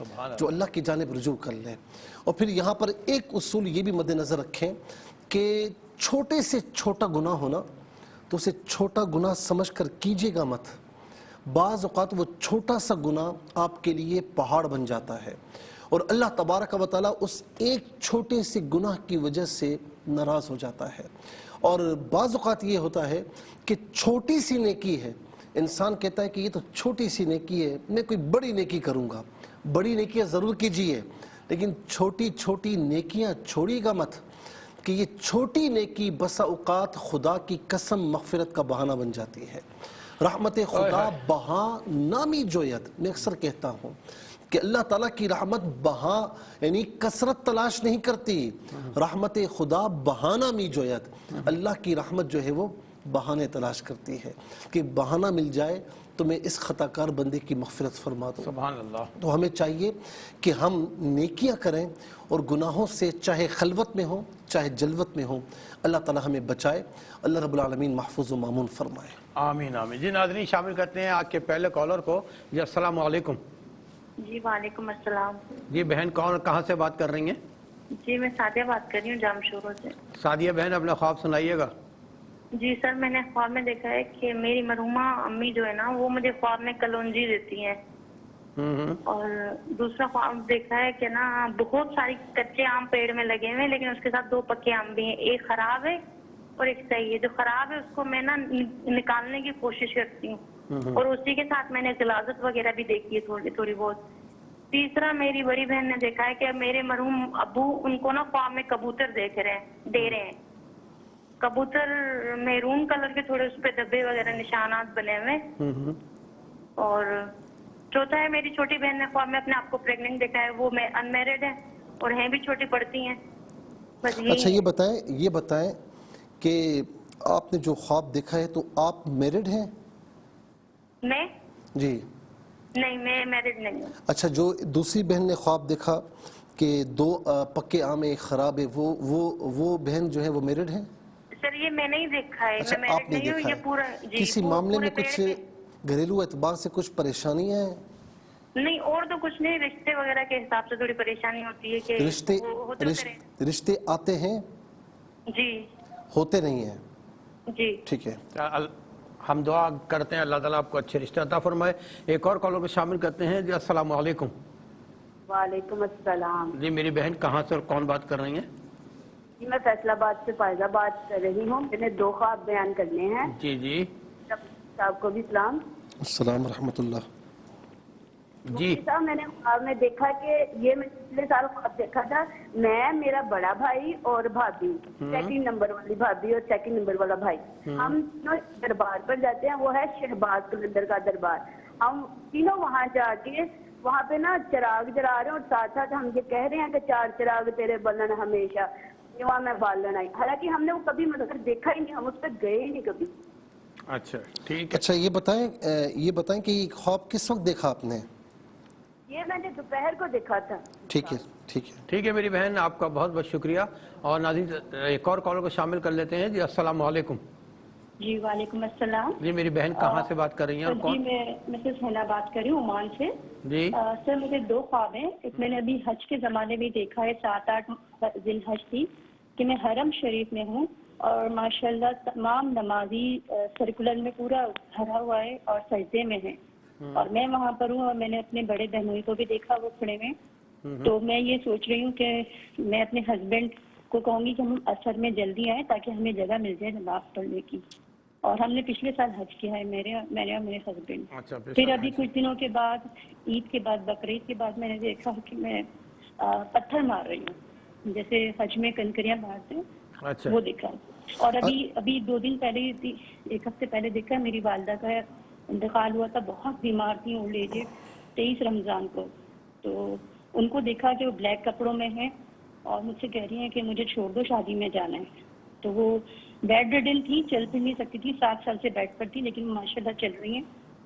سبحان جو اللہ کی جانب رجوع کر لیں. اور پھر یہاں پر ایک اصول یہ بھی مد نظر رکھیں کہ چھوٹے سے چھوٹا گناہ ہونا تو اسے چھوٹا گناہ سمجھ کر کیجیے گا مت. بعض اوقات وہ چھوٹا سا گناہ آپ کے لیے پہاڑ بن جاتا ہے اور اللہ تبارک و تعالیٰ اس ایک چھوٹے سے گناہ کی وجہ سے ناراض ہو جاتا ہے. اور بعض اوقات یہ ہوتا ہے کہ چھوٹی سی نیکی ہے, انسان کہتا ہے کہ یہ تو چھوٹی سی نیکی ہے, میں کوئی بڑی نیکی کروں گا. بڑی نیکیاں ضرور کیجیے لیکن چھوٹی چھوٹی نیکیاں چھوڑیے گا مت, کہ یہ چھوٹی نیکی بسا اوقات خدا کی قسم مغفرت کا بہانہ بن جاتی ہے. رحمت خدا بہا نامی جویت, میں اکثر کہتا ہوں کہ اللہ تعالیٰ کی رحمت بہا یعنی کثرت تلاش نہیں کرتی, رحمت خدا بہانہ می جویت, اللہ کی رحمت جو ہے وہ بہانے تلاش کرتی ہے کہ بہانہ مل جائے تو میں اس خطا کار بندے کی مغفرت فرما دوں. سبحان اللہ. تو ہمیں چاہیے کہ ہم نیکیاں کریں اور گناہوں سے چاہے خلوت میں ہوں چاہے جلوت میں ہوں, اللہ تعالیٰ ہمیں بچائے, اللہ رب العالمین محفوظ و مامون فرمائے. آمین آمین. جی ناظرین, شامل کرتے ہیں آج کے پہلے کالر کو. جی السلام علیکم. جی وعلیکم السلام. جی بہن کون کہاں سے بات کر رہی ہیں؟ جی میں سعدیہ بات کر رہی ہوں جامشورو سے. سعدیہ بہن اپنا خواب سنائیے گا. جی سر, میں نے خواب میں دیکھا ہے کہ میری مرحومہ امی جو ہے نا وہ مجھے خواب میں کلونجی دیتی ہیں. اور دوسرا خواب دیکھا ہے کہ نا بہت ساری کچے آم پیڑ میں لگے ہوئے ہیں لیکن اس کے ساتھ 2 پکے آم بھی ہیں, ایک خراب ہے اور ایک صحیح ہے. جو خراب ہے اس کو میں نا نکالنے کی کوشش کرتی ہوں اور اسی کے ساتھ میں نے غلاظت وغیرہ بھی دیکھی ہے تھوڑی تھوڑی بہت. تیسرا میری بڑی بہن نے دیکھا ہے کہ میرے مرحوم ابو ان کو نا خواب میں کبوتر دے رہے ہیں. کبوتر میرون کلر کے, تھوڑے اس پہ دبے وغیرہ نشانات بنے ہوئے. اور چوتھا ہے میری چھوٹی بہن نے خواب میں اپنے آپ کو پریگننٹ دیکھا ہے, وہ ان میرڈ ہے اور ہیں بھی چھوٹی پڑتی ہیں. بس یہی اچھا ہے. یہ بتائیں کہ آپ نے جو خواب دیکھا ہے تو آپ میرڈ ہیں؟ میں جی نہیں, میں میرڈ نہیں ہوں. اچھا, جو دوسری بہن نے خواب دیکھا کہ 2 پکے آم ایک خراب ہے, وہ بہن جو ہے وہ میرڈ ہیں؟ سر یہ میں نہیں دیکھا ہے, اچھا میں آپ میرڈ نے نہیں ہوں. دیکھا یہ ہے. پورا جی کسی معاملے پورے میں پیڑ کچھ پہ گھریلو اعتبار سے کچھ پریشانیاں ہیں؟ نہیں, اور تو کچھ نہیں, رشتے وغیرہ کے حساب سے تھوڑی پریشانی ہوتی ہے کہ وہ ہوتے رشتے آتے ہیں جی ہوتے نہیں ہیں. جی ٹھیک ہے, ہم دعا کرتے ہیں اللہ تعالیٰ آپ کو اچھے رشتہ عطا فرمائے. ایک اور کالر کو شامل کرتے ہیں. جی السلام علیکم. وعلیکم السلام. جی میری بہن کہاں سے اور کون بات کر رہی ہیں؟ جی میں فیصل آباد سے فائزہ بات کر رہی ہوں. میں نے 2 خواب بیان کرنے ہیں. جی جی صاحب کو بھی سلام. السلام ورحمۃ اللہ. جی مفتی صاحب, میں نے خواب میں دیکھا کہ یہ میں پچھلے سال خواب دیکھا تھا, میں, میرا بڑا بھائی اور بھابھی, 2nd نمبر والی بھابھی اور 2nd نمبر والا بھائی, ہم تینوں دربار پر جاتے ہیں. وہ ہے شہباز قلندر کا دربار. ہم تینوں وہاں جا کے وہاں پہ نا چراغ جلا رہے ہیں اور ساتھ ساتھ ہم یہ کہہ رہے ہیں کہ 4 چراغ تیرے بلن ہمیشہ, وہاں میں بالن آئی. حالانکہ ہم نے وہ کبھی مطلب دیکھا ہی نہیں, ہم اس پہ گئے ہی نہیں کبھی. اچھا ٹھیک ہے. اچھا یہ بتائیں کہ یہ خواب کس وقت دیکھا آپ نے؟ یہ میں نے دوپہر کو دیکھا تھا. ٹھیک ہے. ٹھیک ہے میری بہن, آپ کا بہت بہت شکریہ. اور ناظرین ایک اور کالر کو شامل کر لیتے ہیں. جی السلام علیکم. جی وعلیکم السلام. جی میری بہن کہاں سے بات کر رہی ہیں اور جی کون؟ میں مسز حنا بات کر رہی ہوں عمان سے. جی سر مجھے 2 خواب ہیں. ایک میں نے ابھی حج کے زمانے میں دیکھا ہے, 7-8 ذی الحج تھی, کہ میں حرم شریف میں ہوں اور ماشاءاللہ تمام نمازی سرکولر میں پورا بھرا ہوا ہے اور سجدے میں ہیں, اور میں وہاں پر ہوں. اور میں نے اپنے بڑے بہنوئی کو بھی دیکھا وہ کھڑے میں. تو میں یہ سوچ رہی ہوں کہ میں اپنے ہسبینڈ کو کہوں گی کہ ہم اثر میں جلدی آئیں تاکہ ہمیں جگہ مل جائے نماز پڑھنے کی. اور ہم نے پچھلے سال حج کیا ہے, میں نے اور میرے ہسبینڈ. اچھا, پھر ابھی کچھ دنوں کے بعد, عید کے بعد, بقرعید کے بعد میں نے دیکھا کہ میں پتھر مار رہی ہوں, جیسے حج میں کنکریاں مارتے ہیں, اچھا وہ دیکھا. اور ابھی 2 دن پہلے, 1 ہفتے پہلے دیکھا, میری والدہ کا انتقال ہوا تھا. بہت بیمار تھی, اولڈ ایج, 23 رمضان کو. تو ان کو دیکھا کہ وہ بلیک کپڑوں میں ہیں اور مجھ سے کہہ رہی ہیں کہ مجھے چھوڑ دو, شادی میں جانا ہے. تو وہ بیڈ ریڈن تھی, چل پھر نہیں سکتی تھی, 7 سال سے بیڈ پر تھی, لیکن ماشاء اللہ چل رہی ہیں.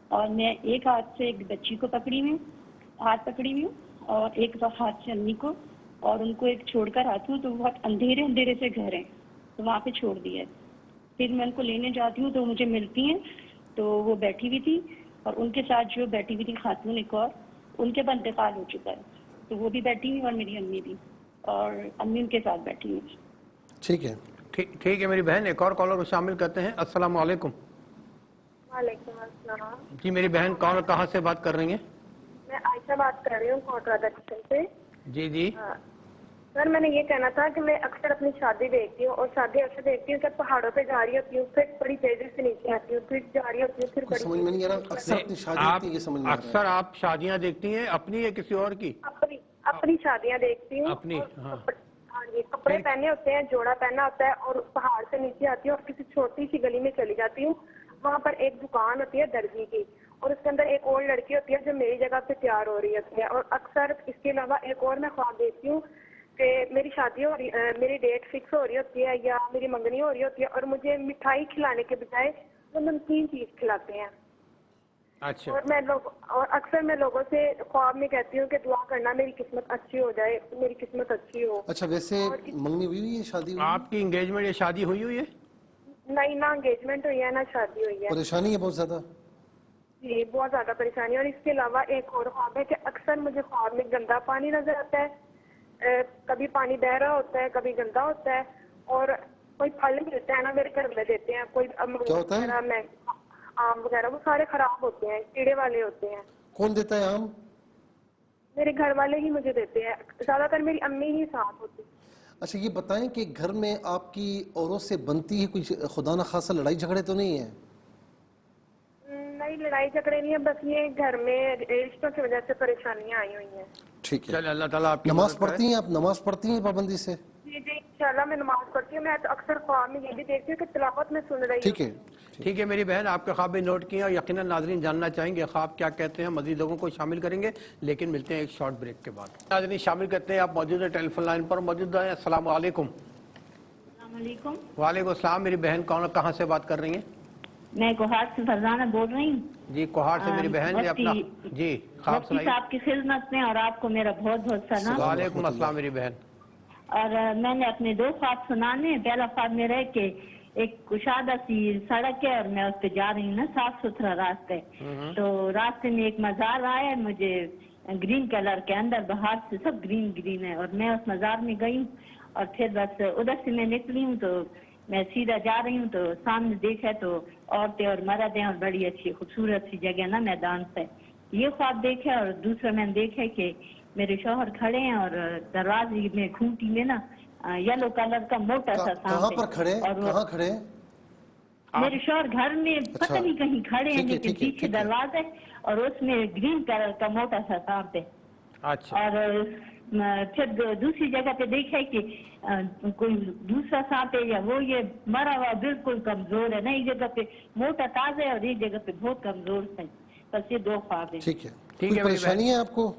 اور میں ایک ہاتھ سے ایک بچی کو پکڑی ہوئی ہوں اور ایک ہاتھ سے امی کو, اور ان کو ایک چھوڑ کر آتی ہوں. تو بہت اندھیرے سے گھر ہیں, تو وہاں پہ چھوڑ دیا ہے. پھر میں ان کو لینے جاتی ہوں تو مجھے ملتی ہیں, تو وہ بیٹھی ہوئی تھی, اور ان کے ساتھ جو بیٹھی ہوئی تھی خاتون ایک اور, ان کے بعد انتقال ہو چکا ہے، تو وہ بھی بیٹھی ہوئی اور میری امی بھی، اور امی ان کے ساتھ بیٹھی ہوئی. ٹھیک ہے. ٹھیک ہے میری بہن، ایک اور کالر کو شامل کرتے ہیں. السلام علیکم. وعلیکم السلام. جی میری بہن کون اور کہاں سے بات کر رہی ہیں؟ میں عائشہ بات کر رہی ہوں کوٹرا دکشن سے. جی سر میں نے یہ کہنا تھا کہ میں اکثر اپنی شادی دیکھتی ہوں، اور شادی اکثر دیکھتی ہوں کہ پہاڑوں پہ جا رہی ہوتی ہوں، پھر بڑی تیزی سے نیچے آتی ہوں، پھر جا رہی ہوتی ہوں، پھر کچھ بڑی سمجھ میں نہیں آ رہا. اکثر اپنی شادی آپ ہوتی ہے یہ سمجھ میں آ رہا ہے. اکثر آپ شادیاں دیکھتی ہیں اپنی یا کسی اور کی؟ اپنی شادیاں دیکھتی ہوں. اپنی، ہاں. ہاں جی، کپڑے پہنے ہوتے ہیں، جوڑا پہنا ہوتا ہے، اور پہاڑ سے نیچے آتی ہوں اور کسی چھوٹی سی گلی میں چلی جاتی ہوں. وہاں پر ایک دکان ہوتی ہے درزی کی، اور اس کے اندر ایک اور لڑکی ہوتی ہے جو میری جگہ پہ تیار ہو رہی ہوتی ہے. اور اکثر اس کے علاوہ ایک اور میں خواب دیکھتی ہوں کہ میری شادی ہو رہی، میری ڈیٹ فکس ہو رہی ہوتی ہے یا میری منگنی ہو رہی ہوتی ہے، اور مجھے مٹھائی کھلانے کے بجائے وہ نمکین چیز کھلاتے ہیں. اچھا. اور اکثر میں لوگوں سے خواب میں کہتی ہوں کہ دعا کرنا میری قسمت اچھی ہو جائے، میری قسمت اچھی ہو. اچھا ویسے منگنی ہوئی ہے، شادی ہوئی ہے؟ آپ کی انگیجمنٹ یا شادی ہوئی ہے؟ نہیں، نہ انگیجمنٹ ہوئی ہے نہ شادی ہوئی ہے. پریشانی ہے بہت زیادہ؟ جی بہت زیادہ پریشانی. اور اس کے علاوہ ایک اور خواب ہے کہ اکثر مجھے خواب میں گندا پانی نظر آتا ہے، کبھی پانی بہ رہا ہوتا ہے، کبھی گندا ہوتا ہے. اور کوئی پھل ملتا ہے نا میرے گھر میں دیتے ہیں، کوئی کیا ہوتا ہے؟ وغیرہ، آم وغیرہ، وہ سارے خراب ہوتے ہیں، کیڑے والے ہوتے ہیں. کون دیتا ہے آم؟ میرے گھر والے ہی مجھے دیتے ہیں، زیادہ تر میری امی ہی ساتھ ہوتی ہے. اچھا یہ بتائیں کہ گھر میں آپ کی عورت سے بنتی ہے کچھ خدا نخواستہ لڑائی جھگڑے تو نہیں ہیں؟ نہیں، لڑائی جھگڑے نہیں ہے، بس یہ گھر میں رشتوں کی وجہ سے پریشانیاں آئی ہوئی ہیں. ٹھیک ہے. چلے اللہ تعالیٰ آپ کی نماز مدد کرے. پڑھتی ہیں آپ؟ نماز پڑھتی ہیں پابندی سے؟ جی انشاءاللہ میں نماز پڑھتی ہوں. میں تو اکثر خواب میں یہ بھی دیکھتی ہوں کہ تلاوت میں سن رہی ہوں. ٹھیک ہے میری بہن، آپ کے خواب بھی نوٹ کیے اور یقیناً ناظرین جاننا چاہیں گے خواب کیا کہتے ہیں. مزید لوگوں کو شامل کریں گے لیکن ملتے ہیں ایک شارٹ بریک کے بعد. ناظرین شامل کرتے ہیں، آپ موجود ہیں ٹیلی فون لائن پر موجود ہیں. السلام علیکم. السلام علیکم. وعلیکم السلام. میری بہن کون اور کہاں سے بات کر رہی ہیں؟ میں کوہاٹ سے فرزانہ بول رہی ہوں. جی کوہاٹ سے میری بہن. جی اپنا جی خواب مفتی سنائیے. صاحب کی خدمت میں، اور آپ کو میرا بہت بہت سلام. وعلیکم السلام میری بہن. اور میں نے اپنے 2 خواب سنانے. پہلا خواب میرا ہے کہ ایک کشادہ سی سڑک ہے اور میں اس پہ جا رہی ہوں نا، صاف ستھرا راستے. تو راستے میں ایک مزار آیا ہے، مجھے گرین کلر کے، اندر باہر سے سب گرین گرین ہے، اور میں اس مزار میں گئی ہوں. اور پھر بس ادھر سے میں نکلی ہوں تو میں سیدھا جا رہی ہوں تو سامنے دیکھا تو عورتیں اور مرد ہیں، اور بڑی اچھی خوبصورت سی جگہ نا میدان سے. یہ خواب دیکھا. اور دوسرا میں نے دیکھا کہ میرے شوہر کھڑے ہیں اور دروازے میں کھوٹی میں نا یلو کلر کا موٹا سا سانپ ہے. کہاں پر کھڑے؟ کہاں کھڑے؟ میرے شوہر گھر میں پتہ نہیں کہیں کھڑے ہیں، لیکن پیچھے دروازہ ہے اور اس میں گرین کلر کا موٹا سا سانپ ہے. اچھا. اور پھر دوسری جگہ پہ دیکھا کہ کوئی دوسرا سانپ ہے، یا وہ یہ مرا ہوا بالکل کمزور ہے نا، ایک جگہ پہ موٹا تازہ ہے اور ایک جگہ پہ بہت کمزور ہے. بس یہ 2 خواب ہیں. ٹھیک ہے. کوئی پریشانی ہے آپ کو؟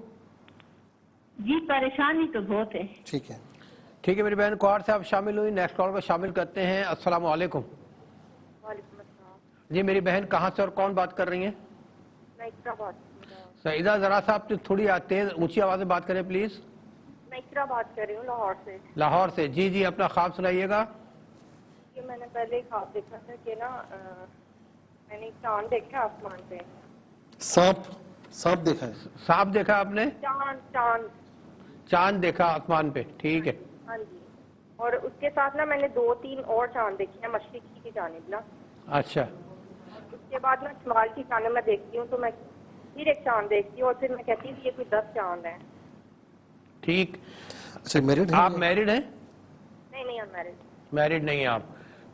جی پریشانی تو بہت ہے. ٹھیک ہے. ٹھیک ہے میری بہن، کوہاٹ سے آپ شامل ہوئی. نیکسٹ کال کو شامل کرتے ہیں. السلام علیکم. وعلیکم السلام. جی میری بہن کہاں سے اور کون بات کر رہی ہیں؟ میں اقرا بات سعیدہ ذرا سا آپ تھوڑی تیز اونچی آواز میں بات کریں پلیز. میں اقرا بات کر رہی ہوں لاہور سے. لاہور سے. جی اپنا خواب سنائیے گا. یہ میں نے پہلے خواب دیکھا تھا کہ نا میں نے چاند دیکھا آسمان پہ. سانپ دیکھا ہے؟ سانپ دیکھا آپ نے؟ چاند دیکھا آسمان پہ. ٹھیک ہے. ہاں جی. اور اس کے ساتھ نا میں نے 2-3 اور چاند دیکھے ہیں مشرقی کی جانب نا. اچھا. اس کے بعد میں شمال کی جانب میں دیکھتی ہوں تو میں پھر ایک چاند دیکھتی ہوں اور پھر میں کہتی ہوں کہ یہ کوئی 10 چاند ہیں. ٹھیک. اچھا میرڈ ہیں؟ آپ میرڈ ہیں؟ نہیں میرڈ نہیں ہیں آپ.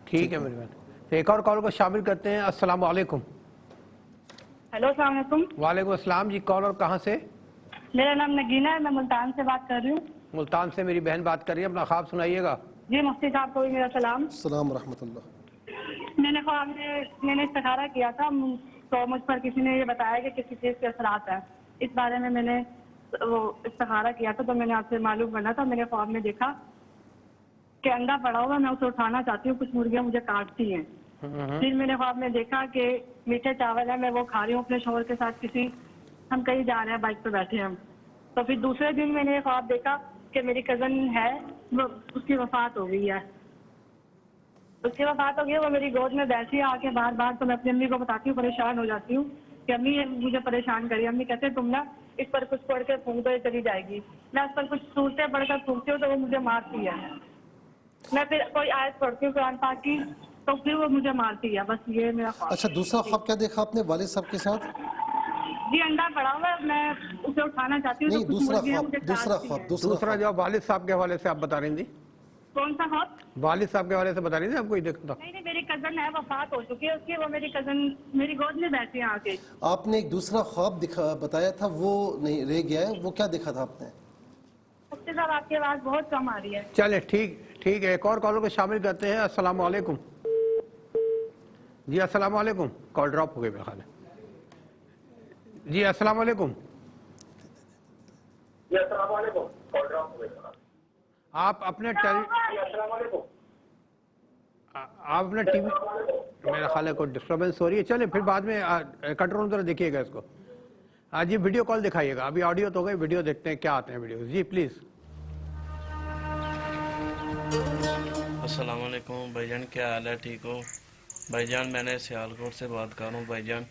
ٹھیک ہے میری بہن. ایک اور کال کو شامل کرتے ہیں. السلام علیکم. ہیلو السلام علیکم. وعلیکم السلام. جی کون اور کہاں سے؟ میرا نام نگینا ہے، میں ملتان سے بات کر رہی ہوں. ملتان سے میری بہن بات کر رہی ہے. اپنا خواب سنائیے گا. جی مفتی صاحب کو بھی میرا سلام. السلام ورحمۃ اللہ. میں نے خواب میں نے استخارہ کیا تھا تو مجھ پر کسی نے یہ بتایا کہ کسی چیز کے اثرات ہیں. اس بارے میں میں نے وہ استخارہ کیا تھا تو میں نے آپ سے معلوم کرنا تھا. میں نے خواب میں دیکھا کہ انڈا پڑا ہوا، میں اسے اٹھانا چاہتی ہوں، کچھ مرغیاں مجھے کاٹتی ہیں. پھر میں نے خواب میں دیکھا کہ میٹھے چاول ہے، میں وہ کھا رہی ہوں اپنے شوہر کے ساتھ، ہم کہیں جا رہے ہیں، بائک پہ بیٹھے ہیں ہم. تو پھر دوسرے دن میں نے یہ خواب دیکھا کہ میری کزن ہے، اس کی وفات ہو گئی ہے. وہ میری گود میں بیٹھی ہے آ کے بار بار. تو میں اپنی امی کو بتاتی ہوں، پریشان ہو جاتی ہوں کہ امی مجھے پریشان کری. امی کہتے ہیں تم نا اس پر کچھ پڑھ کے پھونک دو چلی جائے گی. میں اس پر کچھ صورتیں پڑھ کر پھونکتی ہوں تو وہ مجھے مارتی ہے. میں پھر کوئی آیت پڑھتی ہوں قرآن پاک کی تو پھر وہ مجھے مارتی ہے. بس یہ میرا خواب. اچھا دوسرا خواب کیا دیکھا آپ نے والد صاحب کے ساتھ؟ جی انڈا پڑا ہوا ہے, میں اسے اٹھانا چاہتی ہوں تو نہیں کچھ دوسرا مرغیاں خواب، مجھے کاٹتی ہیں. دوسرا جو والد صاحب کے حوالے سے آپ بتا رہی تھی, کون سا خواب؟ والد صاحب کے حوالے سے بتا رہی تھی آپ کو ہی دیکھا تھا؟ نہیں, میری کزن ہے, وفات ہو چکی ہے اس کی. وہ میری کزن میری گود میں بیٹھی ہے آ کے. آپ نے ایک دوسرا خواب بتایا تھا, وہ نہیں رہ گیا ہے, وہ کیا دیکھا تھا آپ نے؟ مفتی صاحب آپ کی آواز بہت کم آ رہی ہے. چلے ٹھیک ہے, ایک اور کالر کو شامل کرتے ہیں. السلام علیکم. جی السلام علیکم. کال ڈراپ ہو گئی میرا خیال ہے. جی السلام علیکم. آپ اپنے ٹی وی, میرا خیال ہے کوئی ڈسٹربنس ہو رہی ہے. چلے پھر بعد میں کنٹرول ذرا دیکھیے گا اس کو. جی ویڈیو کال دکھائیے گا. ابھی آڈیو تو گئی, ویڈیو دیکھتے ہیں کیا آتے ہیں ویڈیو. G please. السلام علیکم بھائی جان, کیا حال ہے؟ ٹھیک ہو بھائی جان؟ میں نے سیالکوٹ سے بات کر رہا ہوں بھائی جان.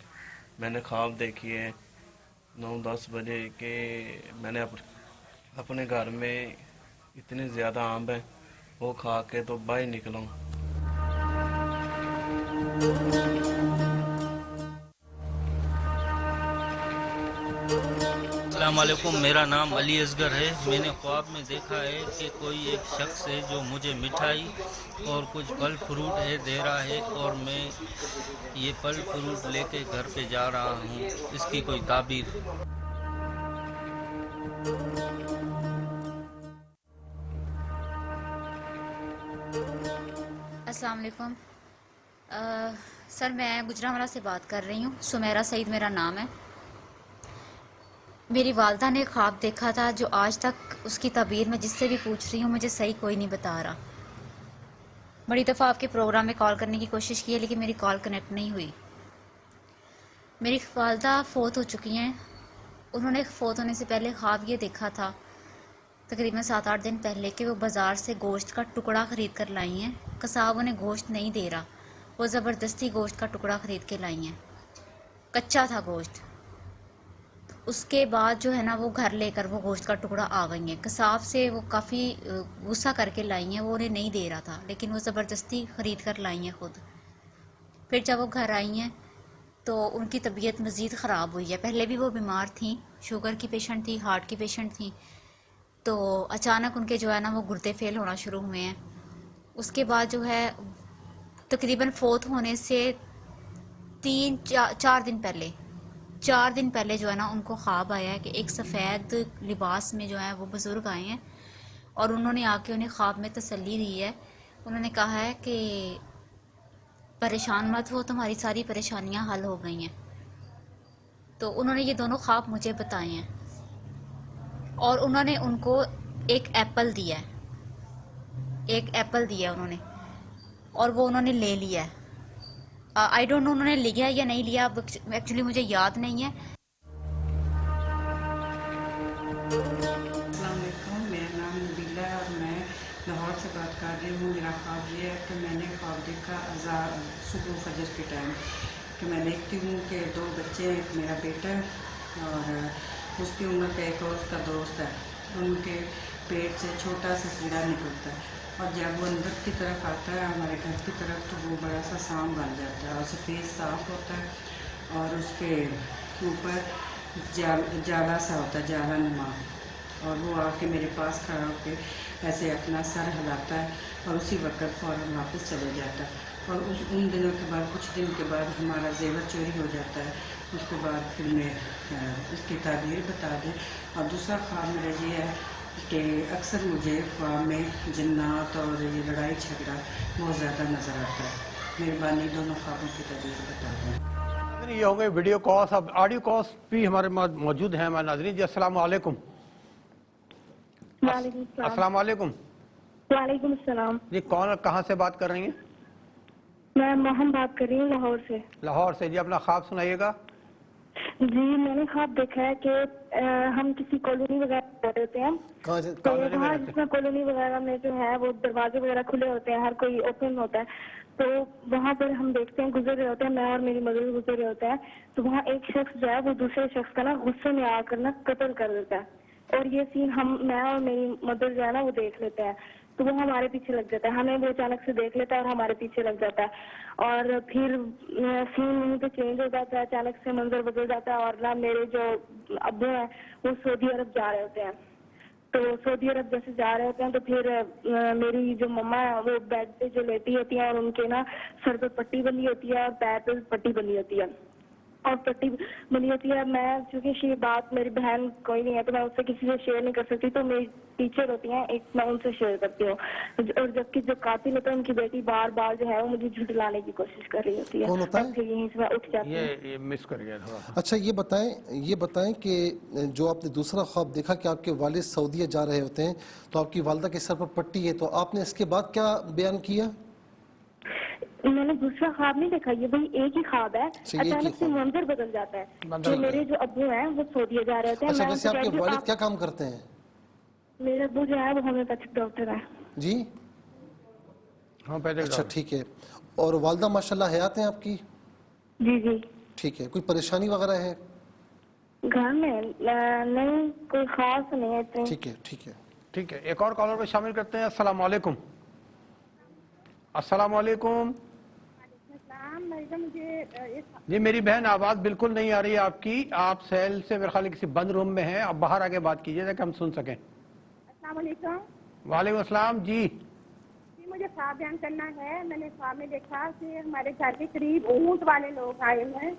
میں نے خواب دیکھی ہے 9-10 بجے کہ میں نے اپنے گھر میں اتنے زیادہ آم ہیں, وہ کھا کے تو باہر نکلا ہوں. السلام علیکم, میرا نام علی اصغر ہے. میں نے خواب میں دیکھا ہے کہ کوئی ایک شخص ہے جو مجھے مٹھائی اور کچھ پھل فروٹ دے رہا ہے, اور میں یہ پھل فروٹ لے کے گھر پہ جا رہا ہوں. اس کی کوئی تعبیر؟ السلام علیکم سر, میں گجرانوالہ سے بات کر رہی ہوں. سمیرہ سعید میرا نام ہے. میری والدہ نے خواب دیکھا تھا جو آج تک اس کی تعبیر میں جس سے بھی پوچھ رہی ہوں مجھے صحیح کوئی نہیں بتا رہا. بڑی دفعہ آپ کے پروگرام میں کال کرنے کی کوشش کی ہے لیکن میری کال کنیکٹ نہیں ہوئی. میری والدہ فوت ہو چکی ہیں. انہوں نے فوت ہونے سے پہلے خواب یہ دیکھا تھا تقریباً 7-8 دن پہلے کہ وہ بازار سے گوشت کا ٹکڑا خرید کر لائی ہیں. قصاب انہیں گوشت نہیں دے رہا, وہ زبردستی گوشت کا ٹکڑا خرید کے لائی ہیں. کچا تھا گوشت. اس کے بعد جو ہے نا وہ گھر لے کر وہ گوشت کا ٹکڑا آ گئی ہیں. قصاب سے وہ کافی غصہ کر کے لائی ہیں, وہ انہیں نہیں دے رہا تھا لیکن وہ زبردستی خرید کر لائی ہیں خود. پھر جب وہ گھر آئی ہیں تو ان کی طبیعت مزید خراب ہوئی ہے. پہلے بھی وہ بیمار تھیں, شوگر کی پیشنٹ تھی, ہارٹ کی پیشنٹ تھیں. تو اچانک ان کے جو ہے نا وہ گردے فیل ہونا شروع ہوئے ہیں. اس کے بعد جو ہے تقریباً فوت ہونے سے 4 دن پہلے جو ہے نا ان کو خواب آیا ہے کہ ایک سفید لباس میں جو ہے وہ بزرگ آئے ہیں اور انہوں نے آ کے انہیں خواب میں تسلی دی ہے. انہوں نے کہا ہے کہ پریشان مت ہو, تمہاری ساری پریشانیاں حل ہو گئی ہیں. تو انہوں نے یہ دونوں خواب مجھے بتائے ہیں اور انہوں نے ان کو ایک ایپل دیا ہے انہوں نے, اور وہ انہوں نے لے لیا ہے. آئی ڈونٹ نو انہوں نے لیا یا نہیں لیا, ایکچولی مجھے یاد نہیں ہے. السلام علیکم, میرا نام نبیلہ ہے اور میں لاہور سے بات کر رہی ہوں. میرا خواب یہ ہے کہ میں نے خواب دیکھا صبح فجر کے ٹائم کہ میں دیکھتی ہوں کہ 2 بچے ہیں, ایک میرا بیٹا ہے اور اس کی عمر کا ایک اور اس کا دوست ہے. ان کے پیٹ سے چھوٹا سا کیڑا نکلتا ہے اور جب وہ اندر کی طرف آتا ہے ہمارے گھر کی طرف تو وہ بڑا سا سانپ بن جاتا ہے اور سفید صاف ہوتا ہے اور اس کے اوپر جالا سا ہوتا ہے, جالا نما, اور وہ آ کے میرے پاس کھڑا ہو کے ایسے اپنا سر ہلاتا ہے اور اسی وقت فوراً واپس چلے جاتا ہے. اور ان دنوں کے بعد کچھ دن کے بعد ہمارا زیور چوری ہو جاتا ہے. اس کے بعد پھر میں اس کی تعبیر بتا دیں. اور دوسرا خواب میرا یہ ہے کہ اکثر مجھے خواب میں جنات اور یہ لڑائی جھگڑا بہت زیادہ نظر آتا ہے. مہربانی دونوں خوابوں کی تعبیر بتا دیں. یہ ہو گئے ویڈیو کالس. اب آڈیو کالس بھی ہمارے موجود ہیں ہمارے ناظرین. جی السلام علیکم. وعلیکم السلام. السلام علیکم. وعلیکم السلام. جی کون کہاں سے بات کر رہی ہیں؟ میں موہم بات کر رہی ہوں لاہور سے. لاہور سے. جی اپنا خواب سنائیے گا. جی میں نے خواب دیکھا ہے کہ ہم کسی کالونی وغیرہ میں رہتے ہیں کہاں سے تو وہاں جس میں کالونی وغیرہ میں جو ہے وہ دروازے وغیرہ کھلے ہوتے ہیں, ہر کوئی اوپن ہوتا ہے, تو وہاں پر ہم دیکھتے ہیں گزر رہے ہوتے ہیں, میں اور میری مدر گزر رہے ہوتے ہیں, تو وہاں ایک شخص جو ہے وہ دوسرے شخص کا نا غصے میں آ کر نا قتل کر دیتا ہے, اور یہ سین میں اور میری مدر جو ہے نا وہ دیکھ لیتے ہیں, تو وہ ہمارے پیچھے لگ جاتا ہے, ہمیں وہ اچانک سے دیکھ لیتا ہے اور ہمارے پیچھے لگ جاتا ہے, اور پھر سین وہیں پہ چینج ہو جاتا ہے, اچانک سے منظر بدل جاتا ہے, اور نا میرے جو ابو ہیں وہ سعودی عرب جا رہے ہوتے ہیں, تو سعودی عرب جیسے جا رہے ہوتے ہیں تو پھر میری جو مما ہے وہ بیڈ پہ جو لیٹی ہوتی ہیں, اور ان کے نا سر پہ پٹی بنی ہوتی ہے اور پیر پہ پٹی بنی ہوتی ہے, اور پٹی بنی ہوتی ہے. میں چونکہ یہ بات میری بہن کوئی نہیں ہے تو میں اس سے کسی سے شیئر نہیں کر سکتی, تو میری ٹیچر ہوتی ہیں ایک, میں ان سے شیئر کرتی ہوں, اور جبکہ جو قاتل ہوتا ہے ان کی بیٹی بار بار جو ہے وہ مجھے جھٹلانے کی کوشش کر رہی ہوتی ہے. کون ہوتا ہے؟ اور پھر یہیں سے میں اٹھ جاتی ہوں. یہ مس کر گیا تھوڑا سا. اچھا یہ بتائیں کہ جو آپ نے دوسرا خواب دیکھا کہ آپ کے والد سعودیہ جا رہے ہوتے ہیں تو آپ کی والدہ کے سر پر پٹی ہے, تو آپ نے اس کے بعد کیا بیان کیا؟ میں نے دوسرا خواب نہیں دیکھا, یہ وہی ایک ہی خواب ہے, اچانک سے منظر بدل جاتا ہے. تو میرے جو ابو ہیں وہ سعودیہ جا رہے ہوتے ہیں. اچھا ویسے آپ کے والد کیا کام کرتے ہیں؟ میرے ابو جو ہے وہ ہومیوپیتھک ڈاکٹر ہے. جی اچھا ٹھیک ہے, اور والدہ ماشاءاللہ حیات ہیں آپ کی؟ جی جی ٹھیک ہے. کوئی پریشانی وغیرہ ہے گھر میں؟ نہیں کوئی خاص نہیں ہے. ٹھیک ہے ٹھیک ہے ٹھیک ہے. ایک اور کالر کو شامل کرتے ہیں. السلام علیکم. السلام علیکم. جی میری بہن آواز بالکل نہیں آ رہی ہے آپ کی, آپ سیل سے میرے خیال کسی بند روم میں ہیں, آپ باہر آگے بات کیجیے تاکہ ہم سن سکیں. السلام علیکم. وعلیکم السلام. جی مجھے خواب بیان کرنا ہے. میں نے خواب میں دیکھا کہ ہمارے گھر کے قریب اونٹ والے لوگ آئے ہوئے ہیں,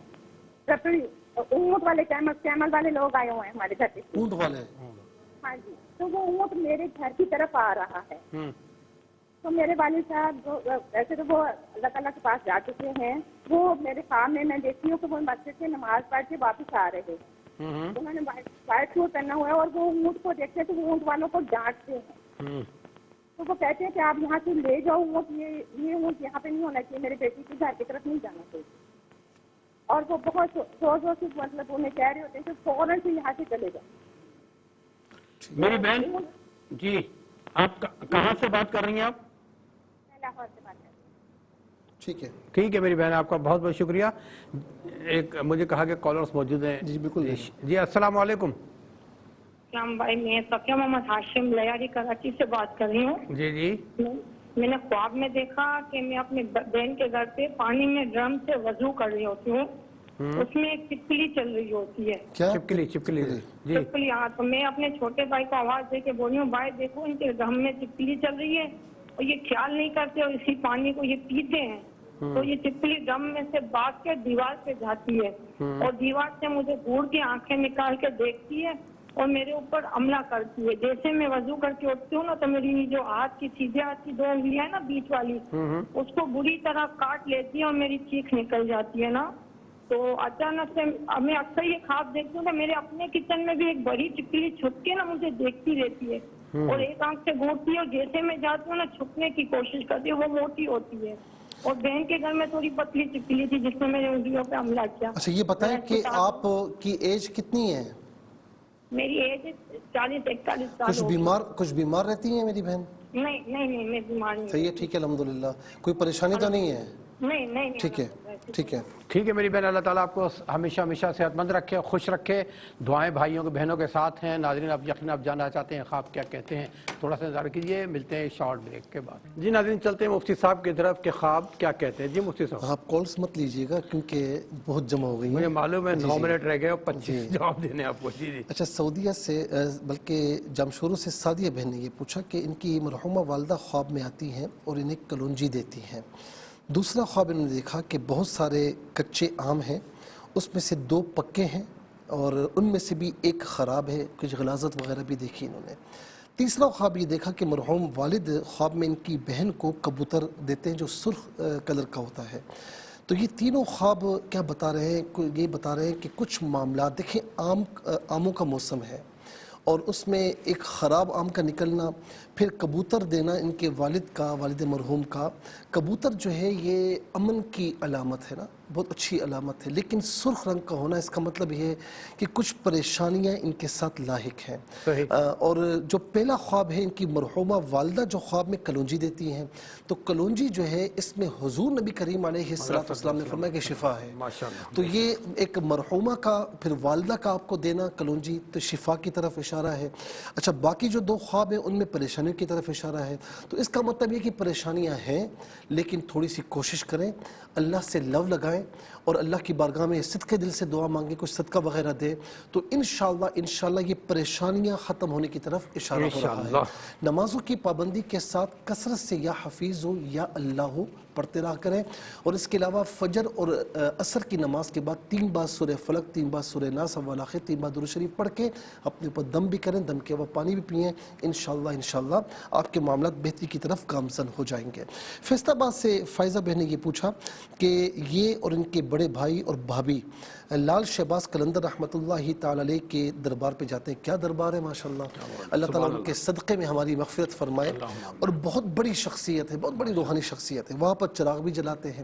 اونٹ والے کیمل والے لوگ آئے ہوئے ہیں ہمارے گھر کے. اونٹ والے؟ ہاں جی. تو وہ اونٹ میرے گھر کی طرف آ رہا ہے. تو میرے والد صاحب ویسے تو وہ اللہ تعالیٰ کے پاس جا چکے ہیں, وہ میرے خواب میں دیکھتی ہوں کہ وہ مسجد سے نماز پڑھ کے واپس آ رہے. انہوں نے وائٹ سوٹ پہنا ہوا ہے, اور وہ اونٹ کو دیکھتے ہیں تو وہ اونٹ والوں کو ڈانٹتے ہیں. تو وہ کہتے ہیں کہ آپ یہاں سے لے جاؤ اونٹ, یہ اونٹ یہاں پہ نہیں ہونا چاہیے, میرے بیٹی کے گھر کی طرف نہیں جانا چاہیے. اور وہ بہت زور زور سے مطلب انہیں کہہ رہے ہوتے ہیں کہ فوراً سے یہاں سے چلے جاؤ. میری بہن جی آپ کہاں سے بات کر رہی ہیں؟ آپ لاہور سے بات کر رہی ہیں. ٹھیک ہے ٹھیک ہے میری بہن, آپ کا بہت بہت شکریہ. ایک مجھے کہا کہ کالرز موجود ہیں. جی بالکل. جی السلام علیکم. السلام بھائی, میں صفیہ محمد ہاشم لیاری کراچی سے بات کر رہی ہوں. جی جی میں نے خواب میں دیکھا کہ میں اپنی بہن کے گھر پہ پانی میں ڈرم سے وضو کر رہی ہوتی ہوں, اس میں ایک چپکلی چل رہی ہوتی ہے. چپکلی ہاں. تو میں اپنے چھوٹے بھائی کو آواز دے کے بولی ہوں, بھائی دیکھو ان کے ڈرم میں چپکلی چل رہی ہے, اور یہ خیال نہیں کرتے اور اسی پانی کو یہ پیتے ہیں. تو یہ چپکلی ڈرم میں سے بھاگ کے دیوار پہ جاتی ہے, اور دیوار سے مجھے گھور کے آنکھیں نکال کے دیکھتی ہے اور میرے اوپر حملہ کرتی ہے. جیسے میں وضو کر کے اٹھتی ہوں نا, تو میری جو ہاتھ کی سیدھے ہاتھ کی 2 انگلیاں ہے نا بیچ والی, اس کو بری طرح کاٹ لیتی ہے اور میری چیخ نکل جاتی ہے نا. تو اچانک سے میں اکثر یہ خواب دیکھتی ہوں کہ میرے اپنے کچن میں بھی ایک بڑی چپکلی چھپ کے نا مجھے دیکھتی رہتی ہے, اور ایک آنکھ سے گھورتی ہے, اور جیسے میں جاتی ہوں نا چھپنے کی کوشش کرتی ہے, وہ موٹی ہوتی ہے. اور بہن کے گھر میں تھوڑی پتلی چپکلی تھی جس نے میرے انگلیوں پہ حملہ کیا. اچھا یہ بتائیں کہ آپ کی ایج کتنی ہے؟ میری ایج 40-41 سال. کچھ بیمار رہتی ہیں میری بہن؟ نہیں میں بیمار نہیں. صحیح ہے ٹھیک ہے الحمدللہ. کوئی پریشانی تو نہیں ہے؟ نہیں. ٹھیک ہے ٹھیک ہے ٹھیک ہے میری بہن, اللہ تعالیٰ آپ کو ہمیشہ صحت مند رکھے, خوش رکھے. دعائیں بھائیوں کے بہنوں کے ساتھ ہیں. ناظرین آپ یقیناً آپ جاننا چاہتے ہیں خواب کیا کہتے ہیں, تھوڑا سا انتظار کیجیے, ملتے ہیں شارٹ بریک کے بعد. جی ناظرین چلتے ہیں مفتی صاحب کی طرف کہ خواب کیا کہتے ہیں. جی مفتی صاحب آپ کالس مت لیجیے گا کیونکہ بہت جمع ہو گئی ہیں. مجھے معلوم ہے 9 منٹ رہ گئے اور 25 جواب دینے آپ کو. جی اچھا سعودیہ سے بلکہ جمشورو سے سعدیہ بہن نے یہ پوچھا کہ ان کی مرحومہ والدہ خواب میں آتی ہیں اور انہیں کلونجی دیتی ہیں. دوسرا خواب انہوں نے دیکھا کہ بہت سارے کچے آم ہیں, اس میں سے 2 پکے ہیں اور ان میں سے بھی ایک خراب ہے, کچھ غلاظت وغیرہ بھی دیکھی انہوں نے. تیسرا خواب یہ دیکھا کہ مرحوم والد خواب میں ان کی بہن کو کبوتر دیتے ہیں جو سرخ کلر کا ہوتا ہے. تو یہ تینوں خواب کیا بتا رہے ہیں؟ یہ بتا رہے ہیں کہ کچھ معاملات دیکھیں, آموں کا موسم ہے اور اس میں ایک خراب آم کا نکلنا, پھر کبوتر دینا ان کے والد مرحوم کا. کبوتر جو ہے یہ امن کی علامت ہے نا, بہت اچھی علامت ہے، لیکن سرخ رنگ کا ہونا اس کا مطلب یہ ہے کہ کچھ پریشانیاں ان کے ساتھ لاحق ہیں۔ اور جو پہلا خواب ہے ان کی مرحومہ والدہ جو خواب میں کلونجی دیتی ہیں، تو کلونجی جو ہے اس میں حضور نبی کریم علیہ السلام نے فرمایا کہ شفا ہے، تو یہ ایک مرحومہ کا پھر والدہ کا آپ کو دینا کلونجی تو شفا کی طرف اشارہ ہے۔ اچھا باقی جو دو خواب ہیں ان میں پریشانیوں کی طرف اشارہ ہے، تو اس کا مطلب یہ کہ پریشانیاں ہیں لیکن تھوڑی سی کوشش کریں، اللہ سے لو لگائیں اور اللہ کی بارگاہ میں صدقے دل سے دعا مانگیں، کچھ صدقہ وغیرہ دے، تو انشاءاللہ یہ پریشانیاں ختم ہونے کی طرف اشارہ ہو رہا ہے۔ نمازوں کی پابندی کے ساتھ کثرت سے یا حفیظ ہو یا اللہ ہو پڑھتے رہا کریں، اور اس کے علاوہ فجر اور عصر کی نماز کے بعد 3 بار سورہ فلق، 3 بار سورہ ناس والآخر، 3 بار درود شریف پڑھ کے اپنے اوپر دم بھی کریں، دم کے بعد پانی بھی پئیں، انشاءاللہ آپ کے معاملات بہتری کی طرف گامزن ہو جائیں گے۔ فیصل آباد سے فائزہ بہن نے یہ پوچھا کہ یہ اور ان کے بڑے بھائی اور بھابھی لال شہباز قلندر رحمۃ اللہ تعالی علیہ کے دربار پہ جاتے ہیں، کیا دربار ہے ماشاءاللہ، اللہ تعالیٰ ان کے صدقے میں ہماری مغفرت فرمائے، اور بہت بڑی شخصیت ہے، بہت بڑی روحانی شخصیت ہے، وہاں پر چراغ بھی جلاتے ہیں۔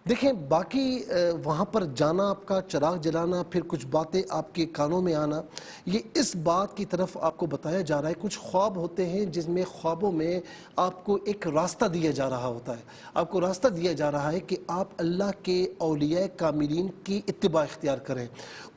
دیکھیں باقی وہاں پر جانا، آپ کا چراغ جلانا، پھر کچھ باتیں آپ کے کانوں میں آنا، یہ اس بات کی طرف آپ کو بتایا جا رہا ہے، کچھ خواب ہوتے ہیں جس میں خوابوں میں آپ کو ایک راستہ دیا جا رہا ہوتا ہے، آپ کو راستہ دیا جا رہا ہے کہ آپ اللہ کے اولیاء کاملین کی اتباع اختیار کریں۔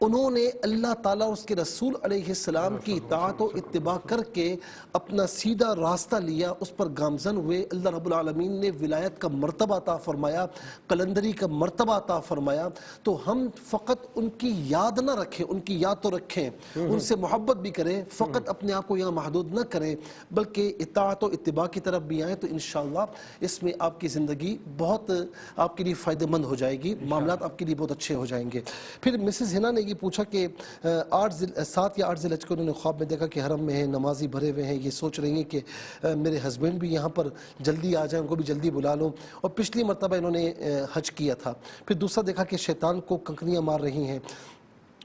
انہوں نے اللہ تعالیٰ اس کے رسول علیہ السلام کی اطاعت و اتباع کر کے اپنا سیدھا راستہ لیا، اس پر گامزن ہوئے، اللہ رب العالمین نے ولایت کا مرتبہ عطا فرمایا، قلندری کا مرتبہ عطا فرمایا، تو ہم فقط ان کی یاد نہ رکھیں، ان کی یاد تو رکھیں، ان سے محبت بھی کریں، فقط اپنے آپ کو یہاں محدود نہ کریں، بلکہ اطاعت و اتباع کی طرف بھی آئیں، تو انشاءاللہ اس میں آپ کی زندگی بہت آپ کے لیے فائدہ مند ہو جائے گی، معاملات آپ کے لیے بہت اچھے ہو جائیں گے۔ پھر مسز ہنا نے یہ پوچھا کہ 7 یا 8 ذی الحج کو انہوں نے خواب میں دیکھا کہ حرم میں ہیں، نمازی بھرے ہوئے ہیں، یہ سوچ رہی ہیں کہ میرے ہسبینڈ بھی یہاں پر جلدی آ جائیں، ان کو بھی جلدی بلا لوں، اور پچھلی مرتبہ انہوں نے حج کیا تھا۔ پھر دوسرا دیکھا کہ شیطان کو کنکریاں مار رہی ہیں،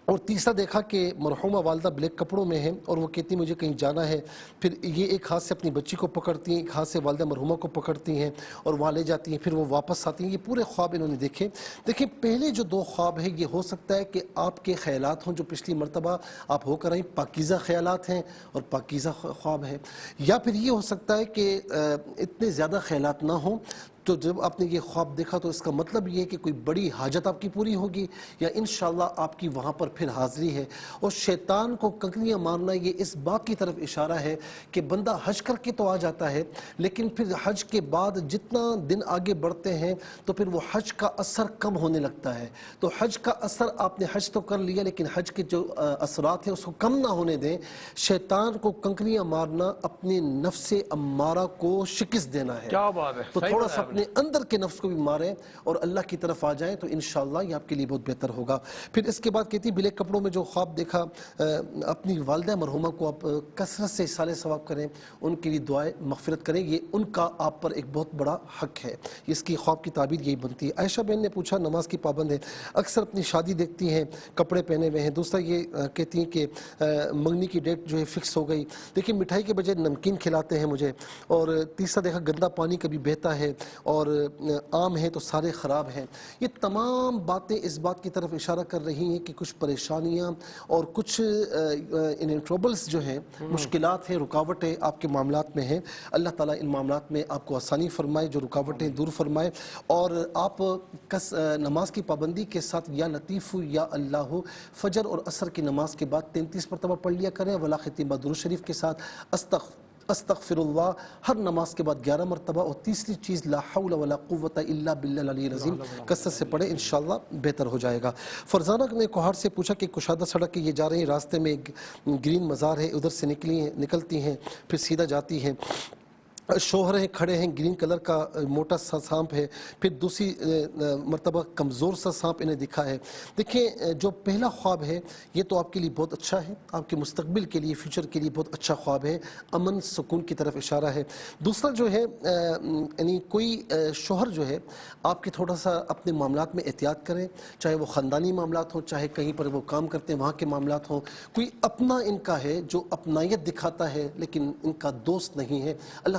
اور تیسرا دیکھا کہ مرحومہ والدہ بلیک کپڑوں میں ہیں اور وہ کہتی مجھے کہیں جانا ہے، پھر یہ ایک ہاتھ سے اپنی بچی کو پکڑتی ہیں، ایک ہاتھ سے والدہ مرحومہ کو پکڑتی ہیں اور وہاں لے جاتی ہیں، پھر وہ واپس آتی ہیں۔ یہ پورے خواب انہوں نے دیکھے۔ دیکھیں پہلے جو 2 خواب ہیں یہ ہو سکتا ہے کہ آپ کے خیالات ہوں جو پچھلی مرتبہ آپ ہو کر آئیں، پاکیزہ خیالات ہیں اور پاکیزہ خواب ہیں، یا پھر یہ ہو سکتا ہے کہ اتنے زیادہ خیالات نہ ہوں، تو جب آپ نے یہ خواب دیکھا تو اس کا مطلب یہ ہے کہ کوئی بڑی حاجت آپ کی پوری ہوگی، یا انشاءاللہ آپ کی وہاں پر پھر حاضری ہے۔ اور شیطان کو کنکریاں مارنا یہ اس بات کی طرف اشارہ ہے کہ بندہ حج کر کے تو آ جاتا ہے، لیکن پھر حج کے بعد جتنا دن آگے بڑھتے ہیں تو پھر وہ حج کا اثر کم ہونے لگتا ہے، تو حج کا اثر آپ نے حج تو کر لیا لیکن حج کے جو اثرات ہیں اس کو کم نہ ہونے دیں۔ شیطان کو کنکریاں مارنا اپنے نفس امارہ کو شکست دینا ہے، کیا بات ہے، تو تھوڑا سا اپنے اندر کے نفس کو بھی ماریں اور اللہ کی طرف آ جائیں، تو انشاءاللہ یہ آپ کے لیے بہت بہتر ہوگا۔ پھر اس کے بعد کہتی بلیک کپڑوں میں جو خواب دیکھا، اپنی والدہ مرحومہ کو آپ کثرت سے اصالہ ثواب کریں، ان کے لیے دعائیں مغفرت کریں، یہ ان کا آپ پر ایک بہت بڑا حق ہے، اس کی خواب کی تعبیر یہی بنتی ہے۔ عائشہ بہن نے پوچھا نماز کی پابند ہے، اکثر اپنی شادی دیکھتی ہیں، کپڑے پہنے ہوئے ہیں، دوسرا یہ کہتی ہیں کہ منگنی کی ڈیٹ جو ہے فکس ہو گئی، دیکھیں مٹھائی کے بجائے نمکین کھلاتے ہیں مجھے، اور تیسرا دیکھا گندا پانی کبھی بہتا ہے، اور عام ہیں تو سارے خراب ہیں۔ یہ تمام باتیں اس بات کی طرف اشارہ کر رہی ہیں کہ کچھ پریشانیاں اور کچھ ٹربلز جو ہیں، مشکلات ہیں، رکاوٹیں آپ کے معاملات میں ہیں۔ اللہ تعالیٰ ان معاملات میں آپ کو آسانی فرمائے، جو رکاوٹیں دور فرمائے، اور آپ نماز کی پابندی کے ساتھ یا لطیف یا اللہ فجر اور عصر کی نماز کے بعد 33 مرتبہ پڑھ لیا کریں، ولا ختیمہ درود شریف کے ساتھ استغفر اللہ ہر نماز کے بعد 11 مرتبہ، اور تیسری چیز لا حول ولا قوت الا باللہ العلی العظیم کثرت سے پڑھیں، انشاءاللہ بہتر ہو جائے گا۔ فرزانہ نے کوہار سے پوچھا کہ کشادہ سڑک کے یہ جا رہے ہیں، راستے میں ایک گرین مزار ہے، ادھر سے نکلتی ہیں پھر سیدھا جاتی ہیں، شوہر ہیں کھڑے ہیں، گرین کلر کا موٹا سا سانپ ہے، پھر دوسری مرتبہ کمزور سا سانپ انہیں دکھا ہے۔ دیکھیں جو پہلا خواب ہے یہ تو آپ کے لیے بہت اچھا ہے، آپ کے مستقبل کے لیے، فیوچر کے لیے بہت اچھا خواب ہے، امن سکون کی طرف اشارہ ہے۔ دوسرا جو ہے یعنی کوئی شوہر جو ہے آپ کے تھوڑا سا اپنے معاملات میں احتیاط کریں، چاہے وہ خاندانی معاملات ہوں، چاہے کہیں پر وہ کام کرتے ہیں وہاں کے معاملات ہوں، کوئی اپنا ان کا ہے جو اپنائیت دکھاتا ہے لیکن ان کا دوست نہیں ہے، اللہ